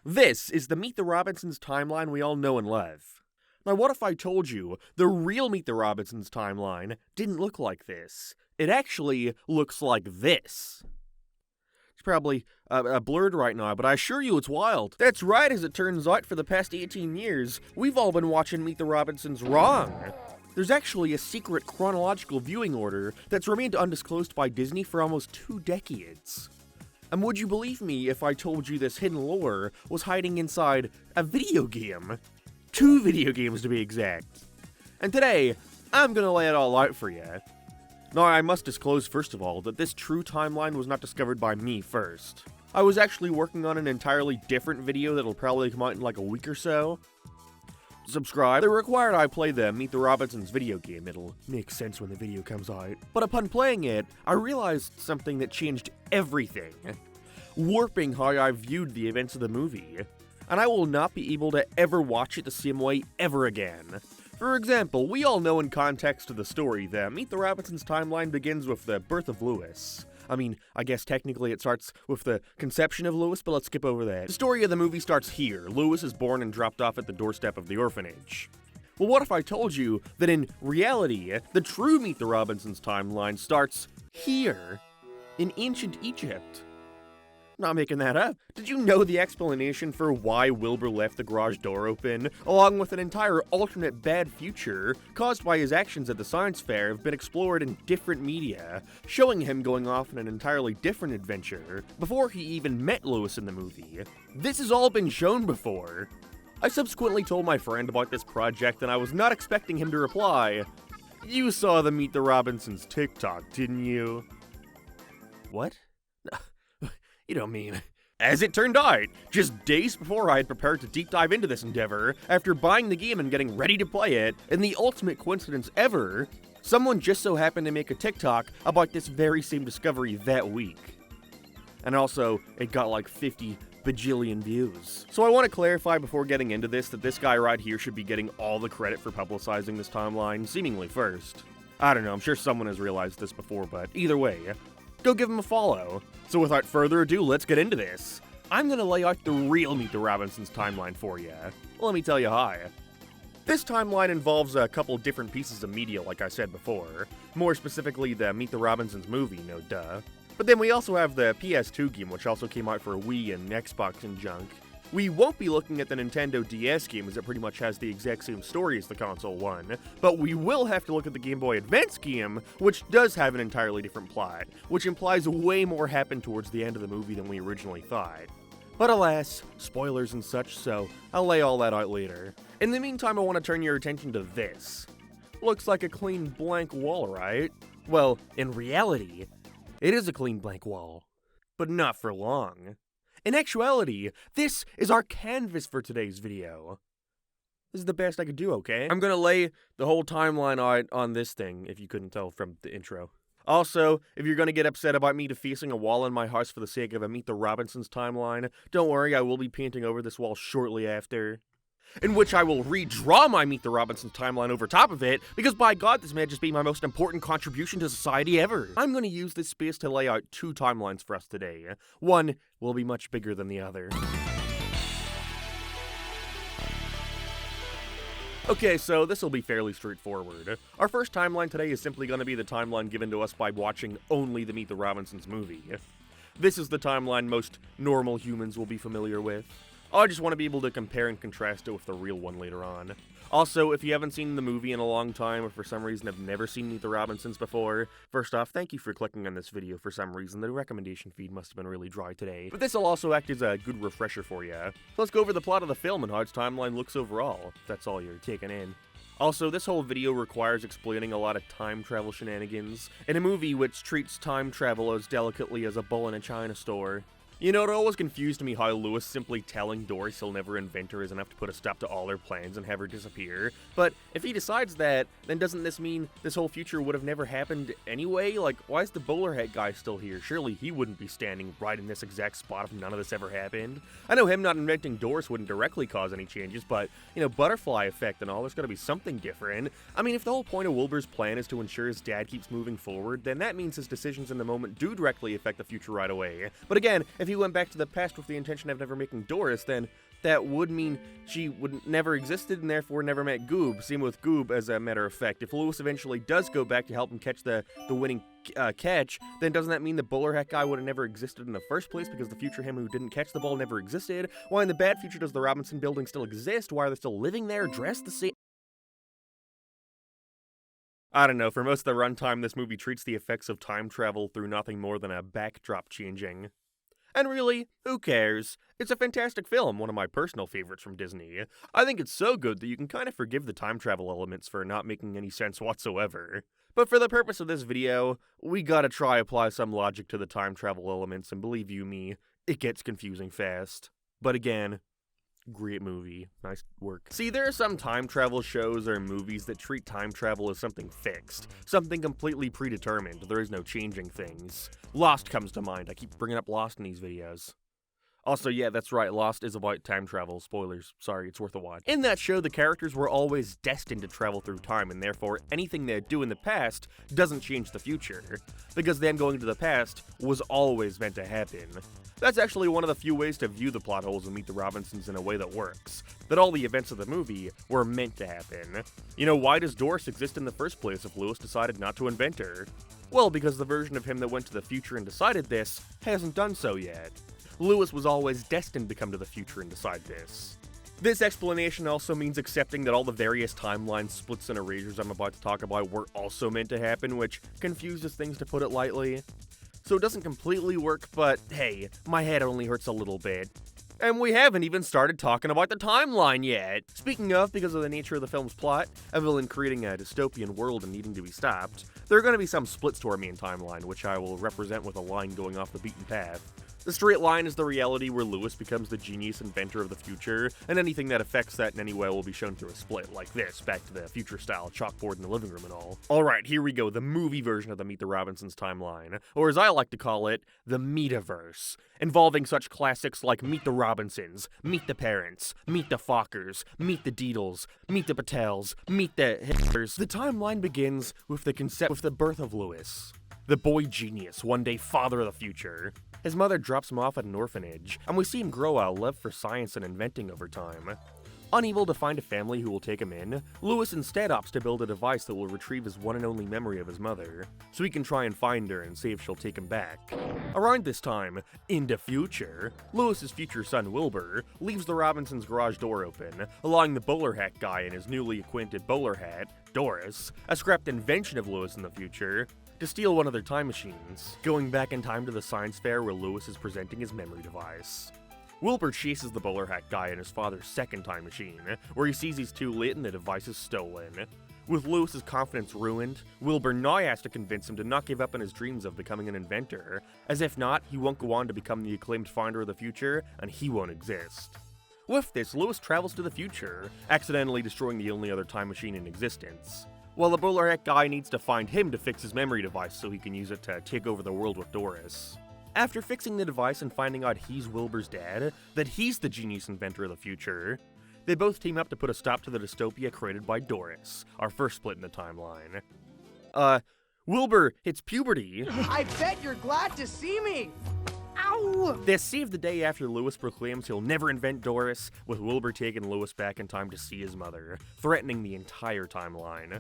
This is the Meet the Robinsons timeline we all know and love. Now, what if I told you the real Meet the Robinsons timeline didn't look like this? It actually looks like this. It's probably blurred right now, but I assure you it's wild. That's right, as it turns out, for the past 18 years, we've all been watching Meet the Robinsons wrong. There's actually a secret chronological viewing order that's remained undisclosed by Disney for almost 2 decades. And would you believe me if I told you this hidden lore was hiding inside a video game? 2 video games to be exact. And today, I'm gonna lay it all out for you. Now, I must disclose first of all that this true timeline was not discovered by me first. I was actually working on an entirely different video that'll probably come out in like a week or so. Subscribe. They're required I play the Meet the Robinsons video game. It'll make sense when the video comes out. But upon playing it, I realized something that changed everything, warping how I viewed the events of the movie. And I will not be able to ever watch it the same way ever again. For example, we all know in context of the story that Meet the Robinsons timeline begins with the birth of Louis. I mean, I guess technically it starts with the conception of Louis, but let's skip over that. The story of the movie starts here. Louis is born and dropped off at the doorstep of the orphanage. Well, what if I told you that in reality, the true Meet the Robinsons timeline starts here, in ancient Egypt? Not making that up. Did you know the explanation for why Wilbur left the garage door open, along with an entire alternate bad future caused by his actions at the science fair, have been explored in different media, showing him going off on an entirely different adventure before he even met Louis in the movie? This has all been shown before. I subsequently told my friend about this project and I was not expecting him to reply, "You saw the Meet the Robinsons TikTok, didn't you?" What? You don't mean... As it turned out, just days before I had prepared to deep dive into this endeavor, after buying the game and getting ready to play it, in the ultimate coincidence ever, someone just so happened to make a TikTok about this very same discovery that week. And also, it got like 50 bajillion views. So I want to clarify before getting into this that this guy right here should be getting all the credit for publicizing this timeline, seemingly first. I don't know, I'm sure someone has realized this before, but either way, go give him a follow. So without further ado, let's get into this. I'm gonna lay out the real Meet the Robinsons timeline for you. Let me tell you how. This timeline involves a couple different pieces of media, like I said before. More specifically, the Meet the Robinsons movie, no duh. But then we also have the PS2 game, which also came out for Wii and Xbox and junk. We won't be looking at the Nintendo DS game, as it pretty much has the exact same story as the console one, but we will have to look at the Game Boy Advance game, which does have an entirely different plot, which implies way more happened towards the end of the movie than we originally thought. But alas, spoilers and such, so I'll lay all that out later. In the meantime, I want to turn your attention to this. Looks like a clean blank wall, right? Well, in reality, it is a clean blank wall, but not for long. In actuality, this is our canvas for today's video. This is the best I could do, okay? I'm gonna lay the whole timeline out on this thing, if you couldn't tell from the intro. Also, if you're gonna get upset about me defacing a wall in my house for the sake of a Meet the Robinsons timeline, don't worry, I will be painting over this wall shortly after, in which I will redraw my Meet the Robinsons timeline over top of it, because by God, this may just be my most important contribution to society ever. I'm going to use this space to lay out 2 timelines for us today. One will be much bigger than the other. Okay, so this will be fairly straightforward. Our first timeline today is simply going to be the timeline given to us by watching only the Meet the Robinsons movie. This is the timeline most normal humans will be familiar with. I just want to be able to compare and contrast it with the real one later on. Also, if you haven't seen the movie in a long time, or for some reason have never seen Meet the Robinsons before, first off, thank you for clicking on this video for some reason. The recommendation feed must have been really dry today. But this will also act as a good refresher for you. Let's go over the plot of the film and how its timeline looks overall, if that's all you're taking in. Also, this whole video requires explaining a lot of time travel shenanigans, in a movie which treats time travel as delicately as a bull in a china store. You know, it always confused me how Louis simply telling Doris he'll never invent her is enough to put a stop to all her plans and have her disappear. But if he decides that, then doesn't this mean this whole future would have never happened anyway? Like, why is the bowler hat guy still here? Surely he wouldn't be standing right in this exact spot if none of this ever happened. I know him not inventing Doris wouldn't directly cause any changes, but, you know, butterfly effect and all, there's gotta be something different. I mean, if the whole point of Wilbur's plan is to ensure his dad keeps moving forward, then that means his decisions in the moment do directly affect the future right away. But again, if he went back to the past with the intention of never making Doris, then that would mean she would never existed and therefore never met Goob. Same with Goob, as a matter of fact. If Lewis eventually does go back to help him catch the winning catch, then doesn't that mean the bowler hat guy would have never existed in the first place because the future him who didn't catch the ball never existed? Why in the bad future does the Robinson building still exist? Why are they still living there, dressed the same? I don't know, for most of the runtime, this movie treats the effects of time travel through nothing more than a backdrop changing. And really, who cares? It's a fantastic film, one of my personal favorites from Disney. I think it's so good that you can kind of forgive the time travel elements for not making any sense whatsoever. But for the purpose of this video, we gotta try apply some logic to the time travel elements, and believe you me, it gets confusing fast. But again, great movie. Nice work. See, there are some time travel shows or movies that treat time travel as something fixed, something completely predetermined. There is no changing things. Lost comes to mind. I keep bringing up Lost in these videos. Also, yeah, that's right, Lost is about time travel. Spoilers. Sorry, it's worth a watch. In that show, the characters were always destined to travel through time, and therefore anything they do in the past doesn't change the future, because them going to the past was always meant to happen. That's actually one of the few ways to view the plot holes in Meet the Robinsons in a way that works, that all the events of the movie were meant to happen. You know, why does Doris exist in the first place if Lewis decided not to invent her? Well, because the version of him that went to the future and decided this hasn't done so yet. Lewis was always destined to come to the future and decide this. This explanation also means accepting that all the various timeline splits and erasures I'm about to talk about were also meant to happen, which confuses things to put it lightly. So it doesn't completely work, but hey, my head only hurts a little bit. And we haven't even started talking about the timeline yet! Speaking of, because of the nature of the film's plot, a villain creating a dystopian world and needing to be stopped, there are going to be some splits to our main timeline, which I will represent with a line going off the beaten path. The straight line is the reality where Lewis becomes the genius inventor of the future, and anything that affects that in any way will be shown through a split, like this, Back to the Future-style chalkboard in the living room and all. Alright, here we go, the movie version of the Meet the Robinsons timeline, or as I like to call it, the Meetaverse, involving such classics like Meet the Robinsons, Meet the Parents, Meet the Fockers, Meet the Deedles, Meet the Patels, Meet the Hitlers. The timeline begins with the birth of Lewis, the boy genius, one day father of the future. His mother drops him off at an orphanage, and we see him grow a love for science and inventing over time. Unable to find a family who will take him in, Lewis instead opts to build a device that will retrieve his one and only memory of his mother, so he can try and find her and see if she'll take him back. Around this time, in the future, Lewis's future son Wilbur leaves the Robinsons' garage door open, allowing the bowler hat guy and his newly acquainted bowler hat, Doris, a scrapped invention of Lewis in the future, to steal one of their time machines, going back in time to the science fair where Lewis is presenting his memory device. Wilbur chases the bowler hat guy in his father's second time machine, where he sees he's too late and the device is stolen. With Lewis's confidence ruined, Wilbur now has to convince him to not give up on his dreams of becoming an inventor, as if not, he won't go on to become the acclaimed finder of the future, and he won't exist. With this, Lewis travels to the future, accidentally destroying the only other time machine in existence, while the bowler hat guy needs to find him to fix his memory device so he can use it to take over the world with Doris. After fixing the device and finding out he's Wilbur's dad, that he's the genius inventor of the future, they both team up to put a stop to the dystopia created by Doris, our first split in the timeline. Wilbur hits puberty. I bet you're glad to see me! Ow! They save the day after Lewis proclaims he'll never invent Doris, with Wilbur taking Lewis back in time to see his mother, threatening the entire timeline.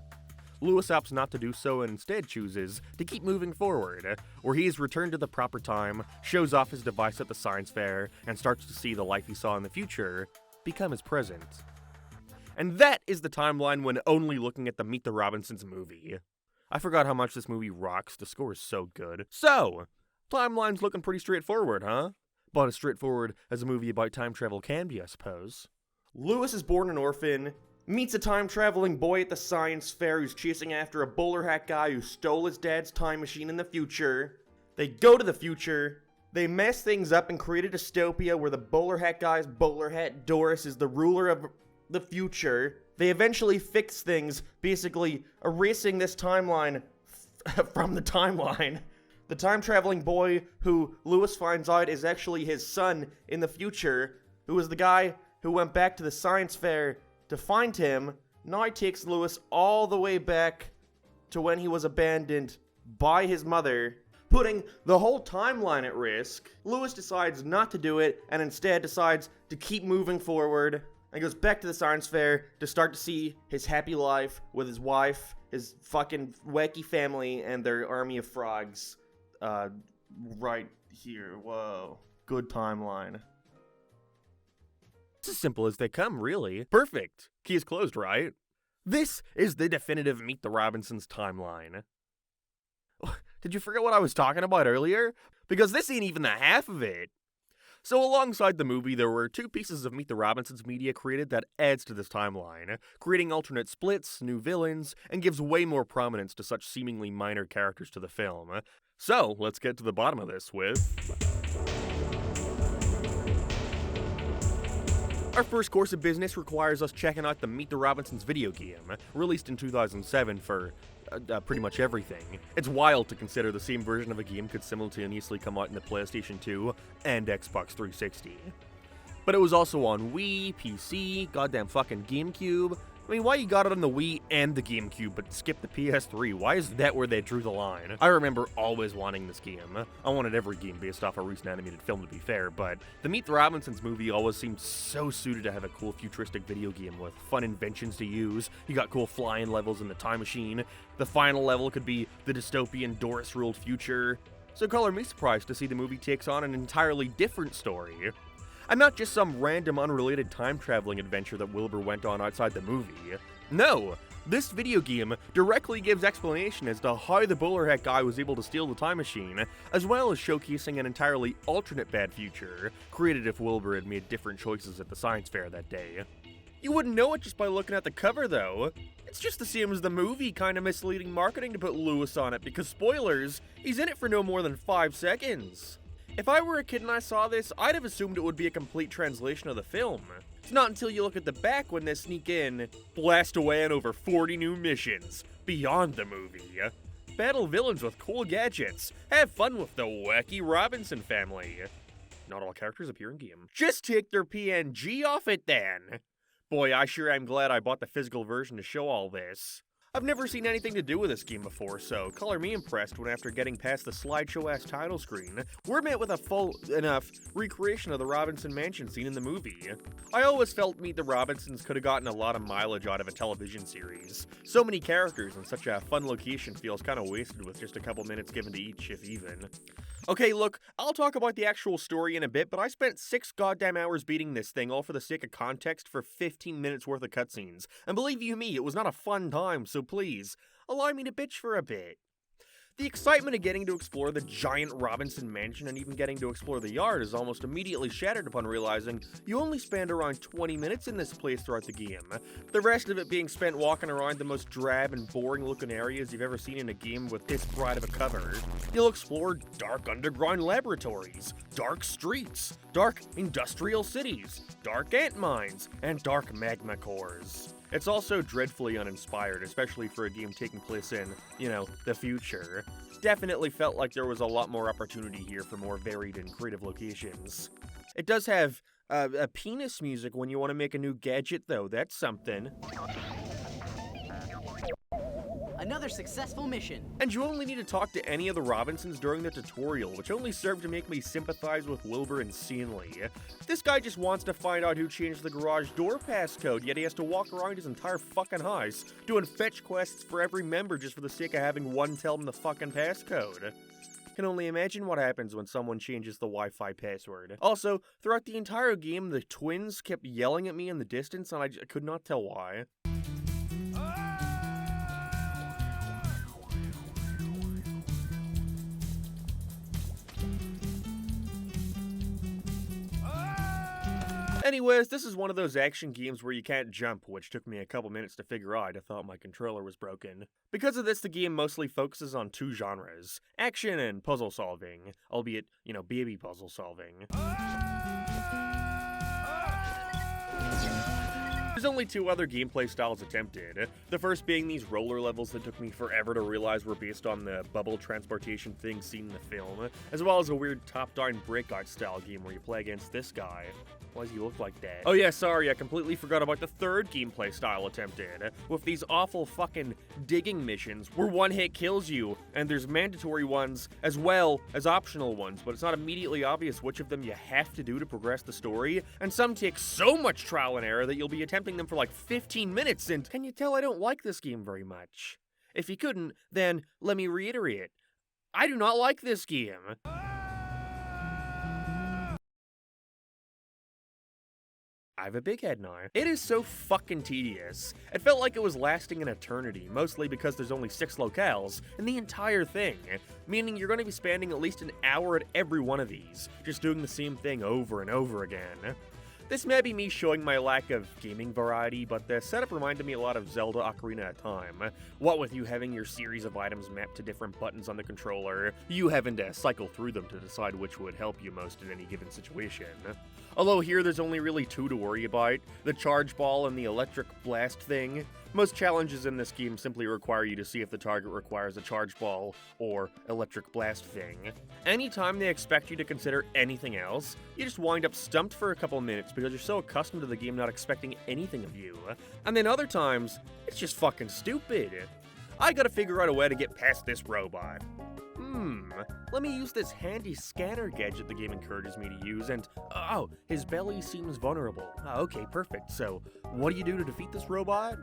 Lewis opts not to do so and instead chooses to keep moving forward, where he is returned to the proper time, shows off his device at the science fair, and starts to see the life he saw in the future become his present. And that is the timeline when only looking at the Meet the Robinsons movie. I forgot how much this movie rocks, the score is so good. So, timeline's looking pretty straightforward, huh? About as straightforward as a movie about time travel can be, I suppose. Lewis is born an orphan, meets a time-traveling boy at the science fair who's chasing after a bowler hat guy who stole his dad's time machine in the future. They go to the future, they mess things up and create a dystopia where the bowler hat guy's bowler hat, Doris, is the ruler of the future. They eventually fix things, basically erasing this timeline from the timeline. The time-traveling boy who Lewis finds out is actually his son in the future, who is the guy who went back to the science fair to find him, now takes Lewis all the way back to when he was abandoned by his mother, putting the whole timeline at risk. Lewis decides not to do it and instead decides to keep moving forward and goes back to the science fair to start to see his happy life with his wife, his fucking wacky family, and their army of frogs. Right here. Whoa. Good timeline. It's as simple as they come, really. Perfect. Key is closed, right? This is the definitive Meet the Robinsons timeline. Did you forget what I was talking about earlier? Because this ain't even the half of it. So alongside the movie, there were 2 pieces of Meet the Robinsons media created that adds to this timeline, creating alternate splits, new villains, and gives way more prominence to such seemingly minor characters to the film. So, let's get to the bottom of this with... Our first course of business requires us checking out the Meet the Robinsons video game, released in 2007 for pretty much everything. It's wild to consider the same version of a game could simultaneously come out in the PlayStation 2 and Xbox 360. But it was also on Wii, PC, goddamn fucking GameCube. I mean, why you got it on the Wii and the GameCube but skip the PS3? Why is that where they drew the line? I remember always wanting this game. I wanted every game based off a recent animated film, to be fair, but the Meet the Robinsons movie always seemed so suited to have a cool futuristic video game with fun inventions to use. You got cool flying levels in the time machine. The final level could be the dystopian Doris-ruled future. So color me surprised to see the movie takes on an entirely different story. And not just some random unrelated time-traveling adventure that Wilbur went on outside the movie. No! This video game directly gives explanation as to how the bowler hat guy was able to steal the time machine, as well as showcasing an entirely alternate bad future, created if Wilbur had made different choices at the science fair that day. You wouldn't know it just by looking at the cover, though. It's just the same as the movie, kinda misleading marketing to put Lewis on it, because spoilers, he's in it for no more than 5 seconds. If I were a kid and I saw this, I'd have assumed it would be a complete translation of the film. It's not until you look at the back when they sneak in, blast away on over 40 new missions, beyond the movie. Battle villains with cool gadgets, have fun with the wacky Robinson family. Not all characters appear in game. Just take their PNG off it then! Boy, I sure am glad I bought the physical version to show all this. I've never seen anything to do with this game before, so color me impressed when after getting past the slideshow-ass title screen, we're met with a full enough recreation of the Robinson Mansion scene in the movie. I always felt Meet the Robinsons could have gotten a lot of mileage out of a television series. So many characters and such a fun location feels kinda wasted with just a couple minutes given to each, if even. Okay, look, I'll talk about the actual story in a bit, but I spent 6 goddamn hours beating this thing, all for the sake of context for 15 minutes worth of cutscenes. And believe you me, it was not a fun time, so please, allow me to bitch for a bit. The excitement of getting to explore the giant Robinson Mansion and even getting to explore the yard is almost immediately shattered upon realizing you only spend around 20 minutes in this place throughout the game, the rest of it being spent walking around the most drab and boring looking areas you've ever seen in a game with this bright of a cover. You'll explore dark underground laboratories, dark streets, dark industrial cities, dark ant mines, and dark magma cores. It's also dreadfully uninspired, especially for a game taking place in, the future. Definitely felt like there was a lot more opportunity here for more varied and creative locations. It does have a penis music when you want to make a new gadget, though. That's something. Another successful mission. And you only need to talk to any of the Robinsons during the tutorial, which only served to make me sympathize with Wilbur insanely. This guy just wants to find out who changed the garage door passcode, yet he has to walk around his entire fucking house, doing fetch quests for every member just for the sake of having one tell him the fucking passcode. Can only imagine what happens when someone changes the Wi-Fi password. Also, throughout the entire game, the twins kept yelling at me in the distance, and I could not tell why. Anyways, this is one of those action games where you can't jump, which took me a couple minutes to figure out. I thought my controller was broken. Because of this, the game mostly focuses on 2 genres, action and puzzle solving, albeit, baby puzzle solving. There's only two other gameplay styles attempted, the first being these roller levels that took me forever to realize were based on the bubble transportation thing seen in the film, as well as a weird top-down breakout style game where you play against this guy. Why does he look like that? Oh yeah, sorry, I completely forgot about the third gameplay style attempted, with these awful fucking digging missions where one hit kills you, and there's mandatory ones as well as optional ones, but it's not immediately obvious which of them you have to do to progress the story, and some take so much trial and error that you'll be attempting them for like 15 minutes, and can you tell I don't like this game very much? If you couldn't, then let me reiterate, I do not like this game. I have a big head now. It is so fucking tedious. It felt like it was lasting an eternity, mostly because there's only 6 locales in the entire thing, meaning you're going to be spending at least an hour at every one of these, just doing the same thing over and over again. This may be me showing my lack of gaming variety, but the setup reminded me a lot of Zelda Ocarina of Time. What with you having your series of items mapped to different buttons on the controller, you having to cycle through them to decide which would help you most in any given situation. Although here there's only really 2 to worry about, the charge ball and the electric blast thing. Most challenges in this game simply require you to see if the target requires a charge ball or electric blast thing. Anytime they expect you to consider anything else, you just wind up stumped for a couple minutes because you're so accustomed to the game not expecting anything of you. And then other times, it's just fucking stupid. I gotta figure out a way to get past this robot. Let me use this handy scanner gadget the game encourages me to use, and oh, his belly seems vulnerable. Okay, perfect. So, what do you do to defeat this robot?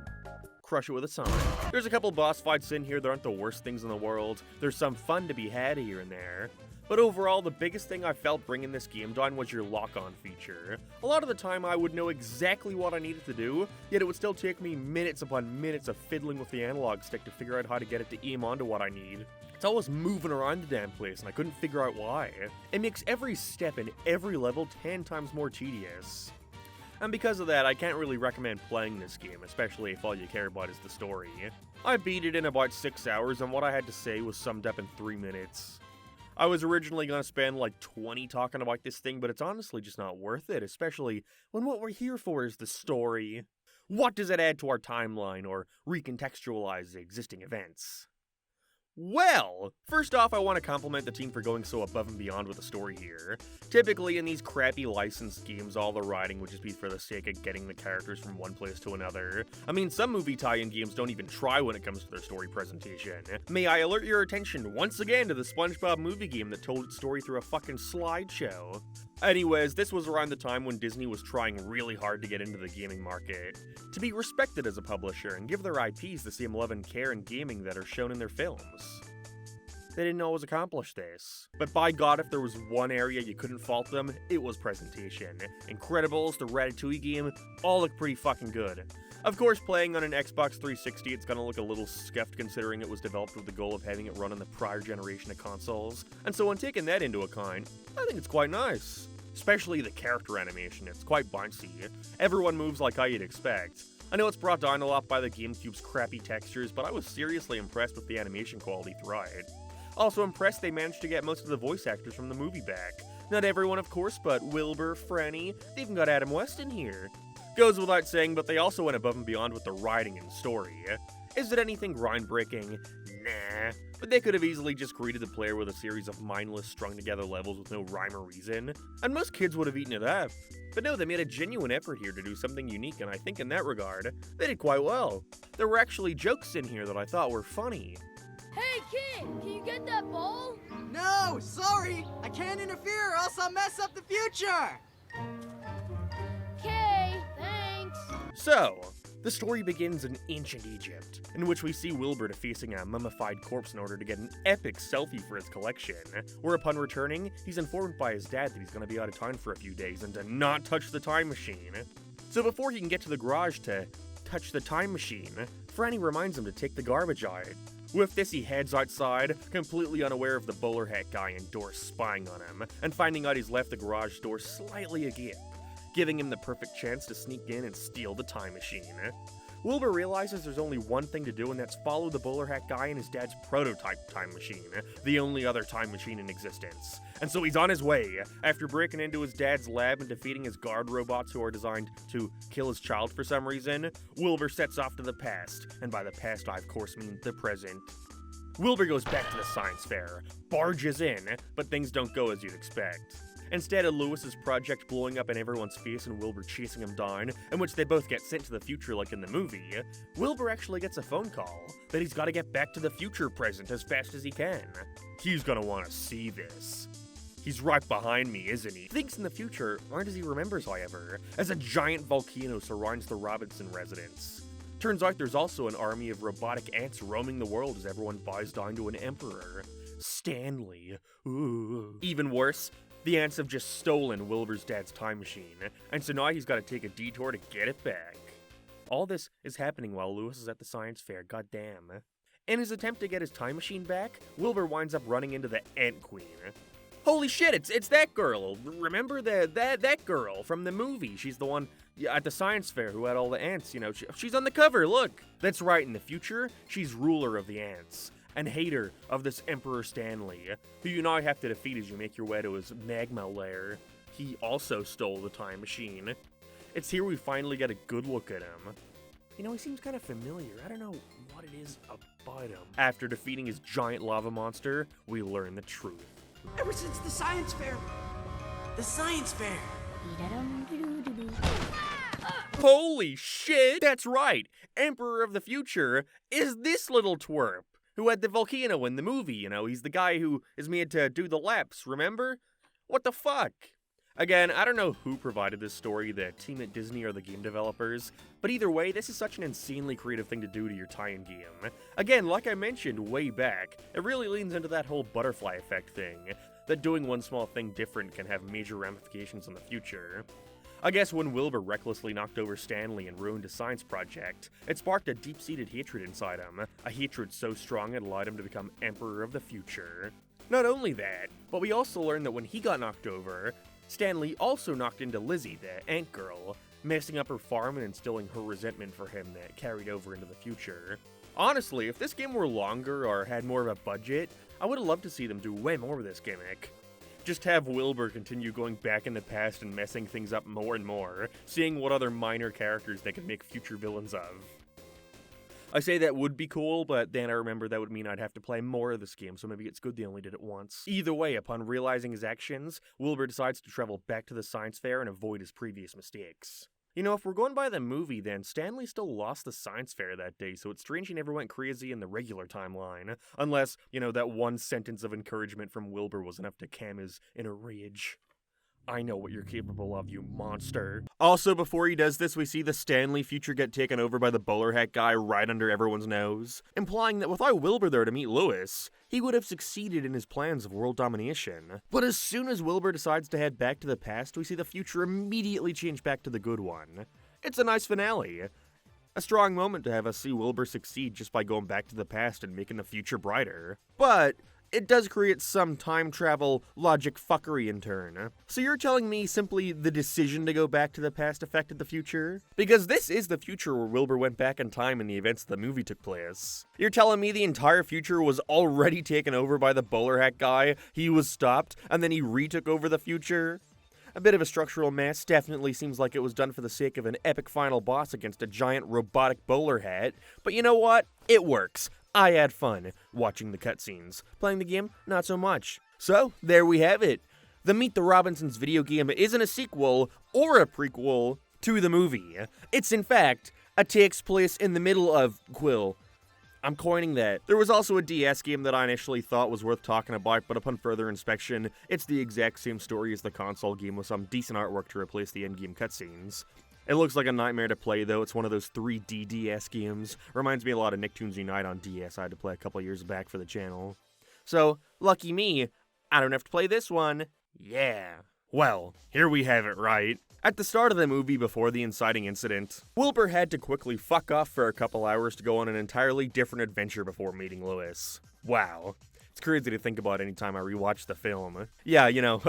Crush it with a sign. There's a couple boss fights in here that aren't the worst things in the world. There's some fun to be had here and there. But overall, the biggest thing I felt bringing this game down was your lock-on feature. A lot of the time I would know exactly what I needed to do, yet it would still take me minutes upon minutes of fiddling with the analog stick to figure out how to get it to aim onto what I need. It's always moving around the damn place, and I couldn't figure out why. It makes every step in every level 10 times more tedious. And because of that, I can't really recommend playing this game, especially if all you care about is the story. I beat it in about 6 hours, and what I had to say was summed up in 3 minutes. I was originally going to spend like 20 talking about this thing, but it's honestly just not worth it, especially when what we're here for is the story. What does it add to our timeline or recontextualize the existing events? Well, first off, I want to compliment the team for going so above and beyond with the story here. Typically, in these crappy licensed games, all the writing would just be for the sake of getting the characters from one place to another. I mean, some movie tie-in games don't even try when it comes to their story presentation. May I alert your attention once again to the SpongeBob movie game that told its story through a fucking slideshow. Anyways, this was around the time when Disney was trying really hard to get into the gaming market, to be respected as a publisher and give their IPs the same love and care in gaming that are shown in their films. They didn't always accomplish this. But by God, if there was one area you couldn't fault them, it was presentation. Incredibles, the Ratatouille game, all look pretty fucking good. Of course, playing on an Xbox 360, it's gonna look a little scuffed considering it was developed with the goal of having it run on the prior generation of consoles. And so when taking that into account, I think it's quite nice. Especially the character animation, it's quite bouncy. Everyone moves like how you'd expect. I know it's brought down a lot by the GameCube's crappy textures, but I was seriously impressed with the animation quality throughout. Also impressed they managed to get most of the voice actors from the movie back. Not everyone, of course, but Wilbur, Franny, they even got Adam West in here. Goes without saying, but they also went above and beyond with the writing and story. Is it anything groundbreaking? Nah. But they could have easily just greeted the player with a series of mindless, strung-together levels with no rhyme or reason, and most kids would have eaten it up. But no, they made a genuine effort here to do something unique, and I think in that regard, they did quite well. There were actually jokes in here that I thought were funny. Hey, kid, can you get that ball? No, sorry. I can't interfere or else I'll mess up the future. Okay, thanks. So, the story begins in ancient Egypt, in which we see Wilbur defacing a mummified corpse in order to get an epic selfie for his collection, where upon returning, he's informed by his dad that he's going to be out of town for a few days and to not touch the time machine. So before he can get to the garage to touch the time machine, Franny reminds him to take the garbage out. With this, he heads outside, completely unaware of the bowler hat guy and Doris spying on him, and finding out he's left the garage door slightly agape, giving him the perfect chance to sneak in and steal the time machine. Wilbur realizes there's only one thing to do, and that's follow the bowler hat guy in his dad's prototype time machine, the only other time machine in existence. And so he's on his way. After breaking into his dad's lab and defeating his guard robots who are designed to kill his child for some reason, Wilbur sets off to the past, and by the past I of course mean the present. Wilbur goes back to the science fair, barges in, but things don't go as you'd expect. Instead of Lewis's project blowing up in everyone's face and Wilbur chasing him down, in which they both get sent to the future like in the movie, Wilbur actually gets a phone call that he's gotta get back to the future present as fast as he can. He's gonna wanna see this. He's right behind me, isn't he? Things in the future aren't as he remembers, however, as a giant volcano surrounds the Robinson residence. Turns out there's also an army of robotic ants roaming the world as everyone bows down to an emperor. Stanley. Ooh. Even worse, the ants have just stolen Wilbur's dad's time machine, and so now he's got to take a detour to get it back. All this is happening while Lewis is at the science fair, goddamn. In his attempt to get his time machine back, Wilbur winds up running into the Ant Queen. Holy shit, it's that girl. Remember that girl from the movie? She's the one at the science fair who had all the ants, you know. She's on the cover, look. That's right, in the future, she's ruler of the ants and hater of this Emperor Stanley, who you now have to defeat as you make your way to his magma lair. He also stole the time machine. It's here we finally get a good look at him. You know, he seems kind of familiar. I don't know what it is about him. After defeating his giant lava monster, we learn the truth. Ever since the science fair. The science fair. Holy shit! That's right! Emperor of the Future is this little twerp who had the volcano in the movie, you know? He's the guy who is made to do the laps, remember? What the fuck? Again, I don't know who provided this story, the team at Disney or the game developers, but either way, this is such an insanely creative thing to do to your tie-in game. Again, like I mentioned way back, it really leans into that whole butterfly effect thing, that doing one small thing different can have major ramifications in the future. I guess when Wilbur recklessly knocked over Stanley and ruined his science project, it sparked a deep-seated hatred inside him, a hatred so strong it allowed him to become Emperor of the Future. Not only that, but we also learned that when he got knocked over, Stanley also knocked into Lizzie, the ant girl, messing up her farm and instilling her resentment for him that carried over into the future. Honestly, if this game were longer or had more of a budget, I would have loved to see them do way more with this gimmick. Just have Wilbur continue going back in the past and messing things up more and more, seeing what other minor characters they could make future villains of. I say that would be cool, but then I remember that would mean I'd have to play more of this game, so maybe it's good they only did it once. Either way, upon realizing his actions, Wilbur decides to travel back to the science fair and avoid his previous mistakes. You know, if we're going by the movie, then Stanley still lost the science fair that day, so it's strange he never went crazy in the regular timeline. Unless, you know, that one sentence of encouragement from Wilbur was enough to calm his inner rage. I know what you're capable of, you monster. Also, before he does this, we see the Stanley future get taken over by the bowler hat guy right under everyone's nose, implying that without Wilbur there to meet Lewis, he would have succeeded in his plans of world domination. But as soon as Wilbur decides to head back to the past, we see the future immediately change back to the good one. It's a nice finale. A strong moment to have us see Wilbur succeed just by going back to the past and making the future brighter. But it does create some time travel logic fuckery in turn. So you're telling me simply the decision to go back to the past affected the future? Because this is the future where Wilbur went back in time and the events of the movie took place. You're telling me the entire future was already taken over by the bowler hat guy, he was stopped, and then he retook over the future? A bit of a structural mess, definitely seems like it was done for the sake of an epic final boss against a giant robotic bowler hat, but you know what? It works. I had fun watching the cutscenes. Playing the game, not so much. So, there we have it. The Meet the Robinsons video game isn't a sequel or a prequel to the movie. It's, in fact, takes place in the middle of Quill. I'm coining that. There was also a DS game that I initially thought was worth talking about, but upon further inspection, it's the exact same story as the console game with some decent artwork to replace the in-game cutscenes. It looks like a nightmare to play, though. It's one of those 3D DS games. Reminds me a lot of Nicktoons Unite on DS I had to play a couple years back for the channel. So, lucky me, I don't have to play this one. Yeah. Well, here we have it, right? At the start of the movie, before the inciting incident, Wilbur had to quickly fuck off for a couple hours to go on an entirely different adventure before meeting Lewis. Wow. It's crazy to think about anytime I rewatch the film. Yeah, you know,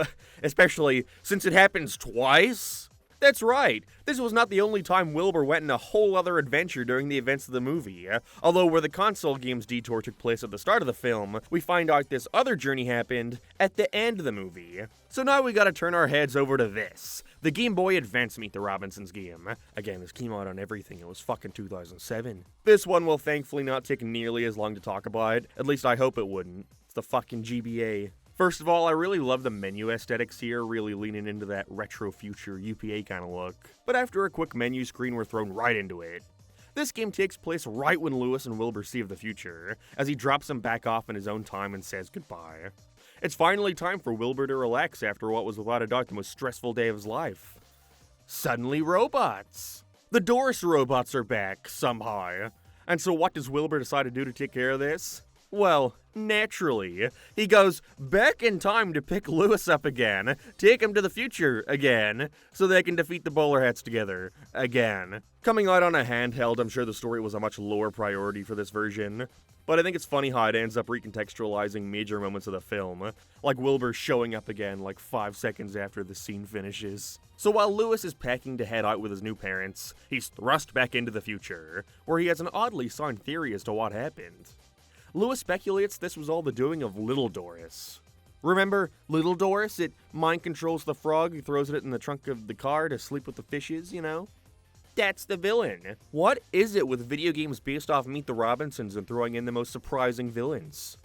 especially since it happens twice. That's right. This was not the only time Wilbur went on a whole other adventure during the events of the movie. Although where the console game's detour took place at the start of the film, we find out this other journey happened at the end of the movie. So now we gotta turn our heads over to this, the Game Boy Advance Meet the Robinsons game. Again, this came out on everything, it was fucking 2007. This one will thankfully not take nearly as long to talk about, at least I hope it wouldn't. It's the fucking GBA. First of all, I really love the menu aesthetics here, really leaning into that retro future UPA kind of look. But after a quick menu screen, we're thrown right into it. This game takes place right when Lewis and Wilbur see the future, as he drops them back off in his own time and says goodbye. It's finally time for Wilbur to relax after what was without a doubt the most stressful day of his life. Suddenly robots! The Doris robots are back, somehow. And so what does Wilbur decide to do to take care of this? Well, naturally, he goes back in time to pick Lewis up again, take him to the future again, so they can defeat the bowler hats together again. Coming out on a handheld, I'm sure the story was a much lower priority for this version, but I think it's funny how it ends up recontextualizing major moments of the film, like Wilbur showing up again like 5 seconds after the scene finishes. So while Lewis is packing to head out with his new parents, he's thrust back into the future, where he has an oddly sound theory as to what happened. Lewis speculates this was all the doing of Little Doris. Remember Little Doris? It mind controls the frog who throws it in the trunk of the car to sleep with the fishes, you know? That's the villain. What is it with video games based off Meet the Robinsons and throwing in the most surprising villains?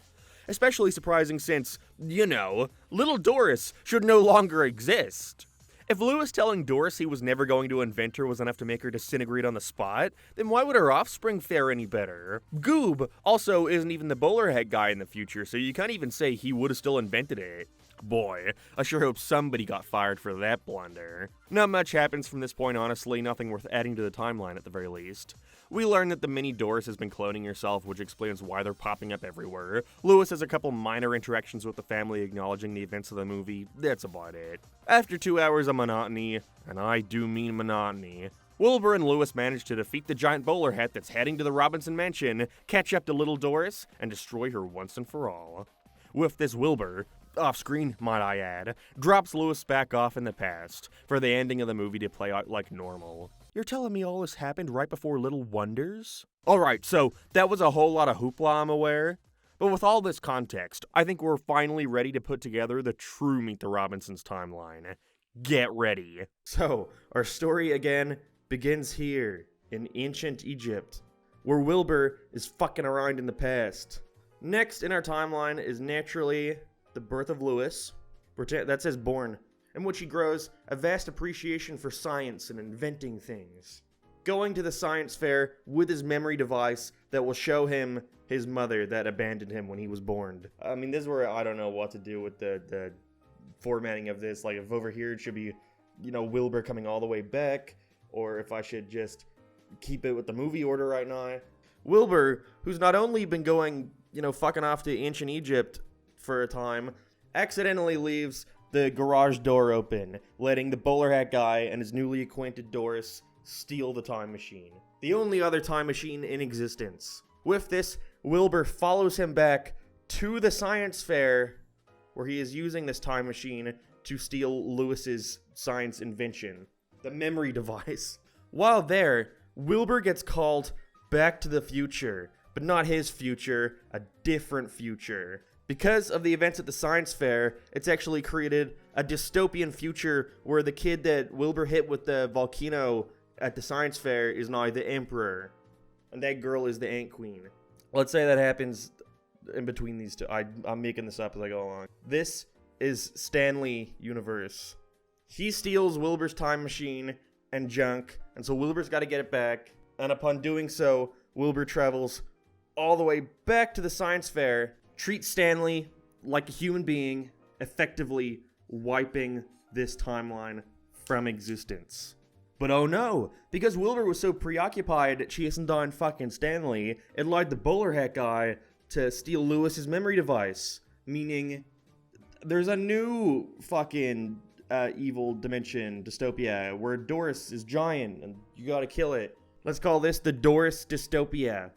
Especially surprising since, you know, Little Doris should no longer exist. If Lewis telling Doris he was never going to invent her was enough to make her disintegrate on the spot, then why would her offspring fare any better? Goob also isn't even the bowler hat guy in the future, so you can't even say he would have still invented it. Boy, I sure hope somebody got fired for that blunder. Not much happens from this point, honestly, nothing worth adding to the timeline at the very least. We learn that the mini Doris has been cloning herself, which explains why they're popping up everywhere. Lewis has a couple minor interactions with the family acknowledging the events of the movie. That's about it. After 2 hours of monotony, and I do mean monotony, Wilbur and Lewis manage to defeat the giant bowler hat that's heading to the Robinson Mansion, catch up to Little Doris, and destroy her once and for all. With this, Wilbur, off-screen, might I add, drops Lewis back off in the past, for the ending of the movie to play out like normal. You're telling me all this happened right before Little Wonders? Alright, so that was a whole lot of hoopla, I'm aware. But with all this context, I think we're finally ready to put together the true Meet the Robinsons timeline. Get ready. So, our story again begins here, in ancient Egypt, where Wilbur is fucking around in the past. Next in our timeline is naturally the birth of Lewis, that says born, in which he grows a vast appreciation for science and inventing things. Going to the science fair with his memory device that will show him his mother that abandoned him when he was born. I mean, this is where I don't know what to do with the formatting of this. Like, if over here it should be, you know, Wilbur coming all the way back, or if I should just keep it with the movie order right now. Wilbur, who's not only been going, you know, fucking off to ancient Egypt for a time, accidentally leaves the garage door open, letting the bowler hat guy and his newly acquainted Doris steal the time machine. The only other time machine in existence. With this, Wilbur follows him back to the science fair, where he is using this time machine to steal Lewis's science invention, the memory device. While there, Wilbur gets called back to the future, but not his future, a different future. Because of the events at the science fair, it's actually created a dystopian future where the kid that Wilbur hit with the volcano at the science fair is now the emperor, and that girl is the Ant Queen. Let's say that happens in between these two. I'm making this up as I go along. This is Stanley Universe. He steals Wilbur's time machine and junk, and so Wilbur's got to get it back, and upon doing so, Wilbur travels all the way back to the science fair, treats Stanley like a human being, effectively wiping this timeline from existence. But oh no, because Wilbur was so preoccupied chasing down fucking Stanley, it allowed the bowler hat guy to steal Lewis's memory device, meaning there's a new fucking evil dimension, dystopia, where Doris is giant and you gotta kill it. Let's call this the Doris dystopia.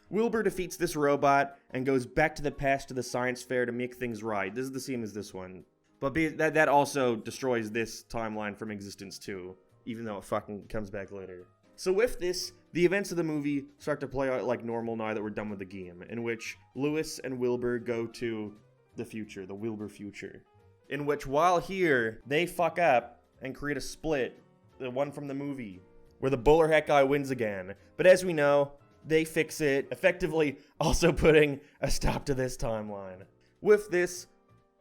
Wilbur defeats this robot and goes back to the past to the science fair to make things right. This is the same as this one. But that also destroys this timeline from existence too. even though it fucking comes back later. So with this, the events of the movie start to play out like normal now that we're done with the game, in which Lewis and Wilbur go to the future, the Wilbur future. In which, while here, they fuck up and create a split, the one from the movie, where the bowler hat guy wins again. But as we know, they fix it, effectively also putting a stop to this timeline. With this,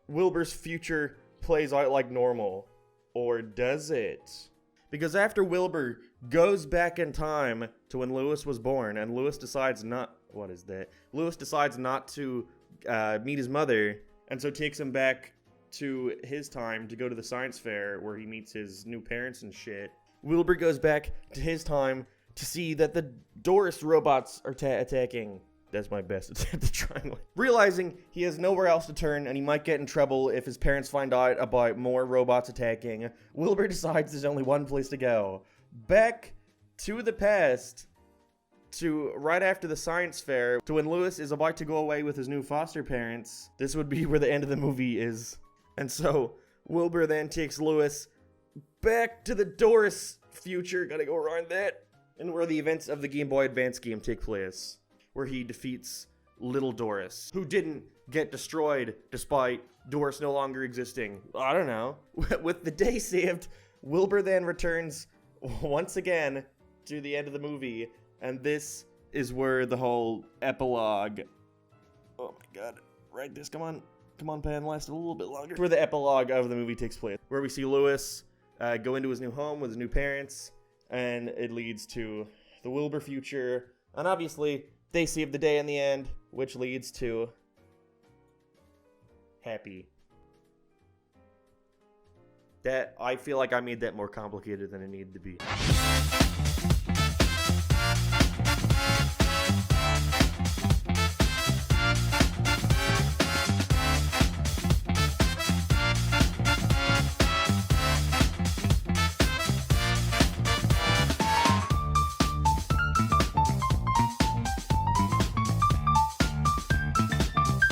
Wilbur's future plays out like normal. Or does it? Because after Wilbur goes back in time to when Lewis was born, and Lewis decides not... What is that? Lewis decides not to meet his mother, and so takes him back to his time to go to the science fair where he meets his new parents and shit. Wilbur goes back to his time to see that the Doris robots are attacking. That's my best attempt at trying. Realizing he has nowhere else to turn and he might get in trouble if his parents find out about more robots attacking, Wilbur decides there's only one place to go. Back to the past, to right after the science fair, to when Lewis is about to go away with his new foster parents. This would be where the end of the movie is. And so, Wilbur then takes Lewis back to the Doris future, gotta go around that, and where the events of the Game Boy Advance game take place, where he defeats Little Doris, who didn't get destroyed despite Doris no longer existing. I don't know. With the day saved, Wilbur then returns once again to the end of the movie, and this is where the whole epilogue... Oh my god, write this, come on, pen, last a little bit longer. Where the epilogue of the movie takes place, where we see Lewis go into his new home with his new parents, and it leads to the Wilbur future, and obviously they save the day in the end, which leads to happy. That, I feel like I made that more complicated than it needed to be.